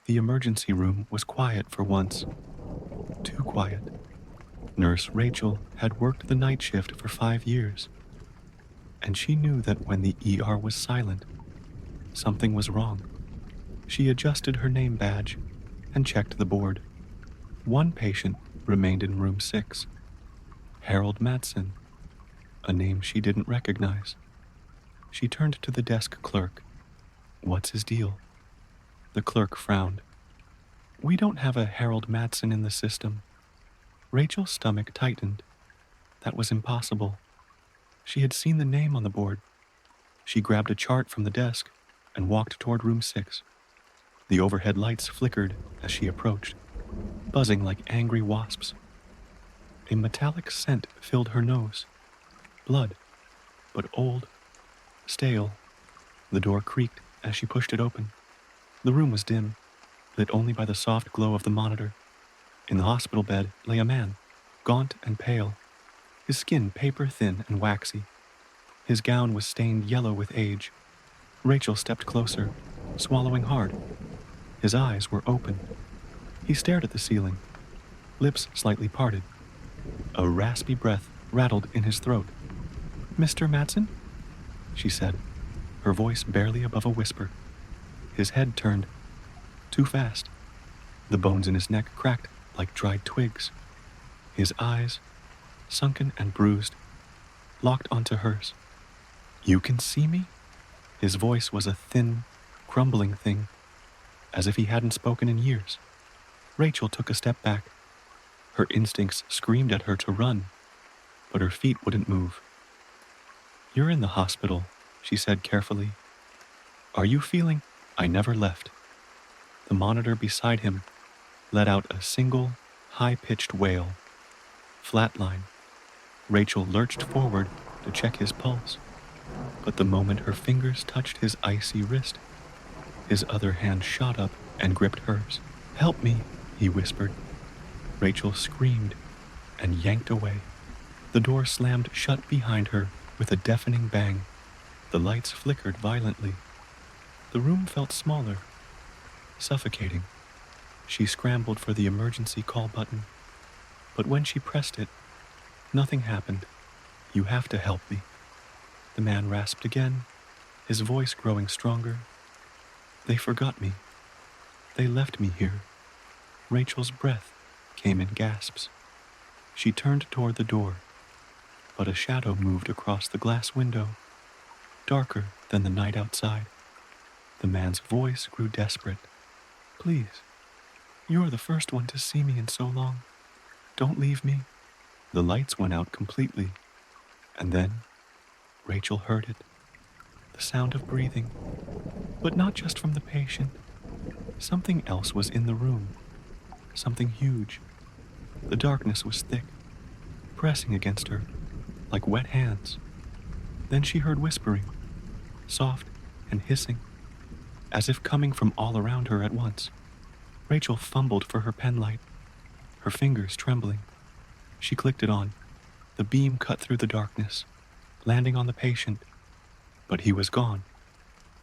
The emergency room was quiet for once. Too quiet. Nurse Rachel had worked the night shift for 5 years, and she knew that when the ER was silent, something was wrong. She adjusted her name badge and checked the board. One patient remained in room 6, Harold Madsen, a name she didn't recognize. She turned to the desk clerk. "What's his deal?" The clerk frowned. "We don't have a Harold Madsen in the system." Rachel's stomach tightened. That was impossible. She had seen the name on the board. She grabbed a chart from the desk and walked toward room 6. The overhead lights flickered as she approached, buzzing like angry wasps. A metallic scent filled her nose. Blood, but old, stale. The door creaked as she pushed it open. The room was dim, lit only by the soft glow of the monitor. In the hospital bed lay a man, gaunt and pale, his skin paper-thin and waxy. His gown was stained yellow with age. Rachel stepped closer, swallowing hard. His eyes were open. He stared at the ceiling, lips slightly parted. A raspy breath rattled in his throat. "Mr. Madsen?" she said, her voice barely above a whisper. His head turned. Too fast. The bones in his neck cracked like dried twigs. His eyes, sunken and bruised, locked onto hers. "You can see me?" His voice was a thin, crumbling thing, as if he hadn't spoken in years. Rachel took a step back. Her instincts screamed at her to run, but her feet wouldn't move. "You're in the hospital," she said carefully. "Are you feeling—" "I never left." The monitor beside him let out a single, high-pitched wail. Flatline. Rachel lurched forward to check his pulse, but the moment her fingers touched his icy wrist, his other hand shot up and gripped hers. "Help me," he whispered. Rachel screamed and yanked away. The door slammed shut behind her with a deafening bang. The lights flickered violently. The room felt smaller, suffocating. She scrambled for the emergency call button, but when she pressed it, nothing happened. "You have to help me," the man rasped again, his voice growing stronger. "They forgot me. They left me here." Rachel's breath came in gasps. She turned toward the door, but a shadow moved across the glass window, darker than the night outside. The man's voice grew desperate. "Please, you're the first one to see me in so long. Don't leave me." The lights went out completely, and then Rachel heard it. The sound of breathing, but not just from the patient. Something else was in the room, something huge. The darkness was thick, pressing against her like wet hands. Then she heard whispering, soft and hissing, as if coming from all around her at once. Rachel fumbled for her penlight, her fingers trembling. She clicked it on. The beam cut through the darkness, landing on the patient, but he was gone.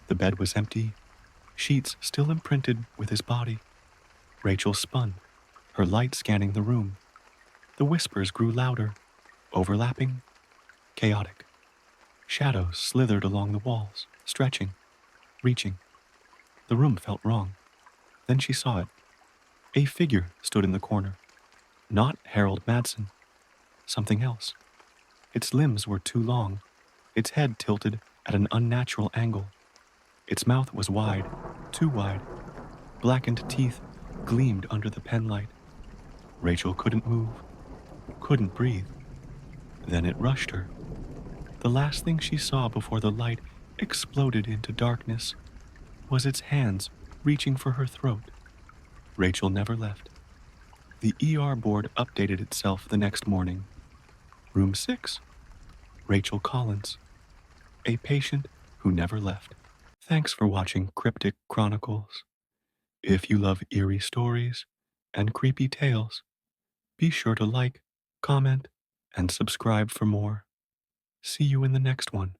The bed was empty, sheets still imprinted with his body. Rachel spun, her light scanning the room. The whispers grew louder, overlapping, chaotic. Shadows slithered along the walls, stretching, reaching. The room felt wrong. Then she saw it. A figure stood in the corner. Not Harold Madsen. Something else. Its limbs were too long, its head tilted at an unnatural angle. Its mouth was wide, too wide. Blackened teeth gleamed under the penlight. Rachel couldn't move, couldn't breathe. Then it rushed her. The last thing she saw before the light exploded into darkness was its hands reaching for her throat. Rachel never left. The ER board updated itself the next morning. Room 6, Rachel Collins, a patient who never left. Thanks for watching Cryptic Chronicles. If you love eerie stories and creepy tales, be sure to like, comment, and subscribe for more. See you in the next one.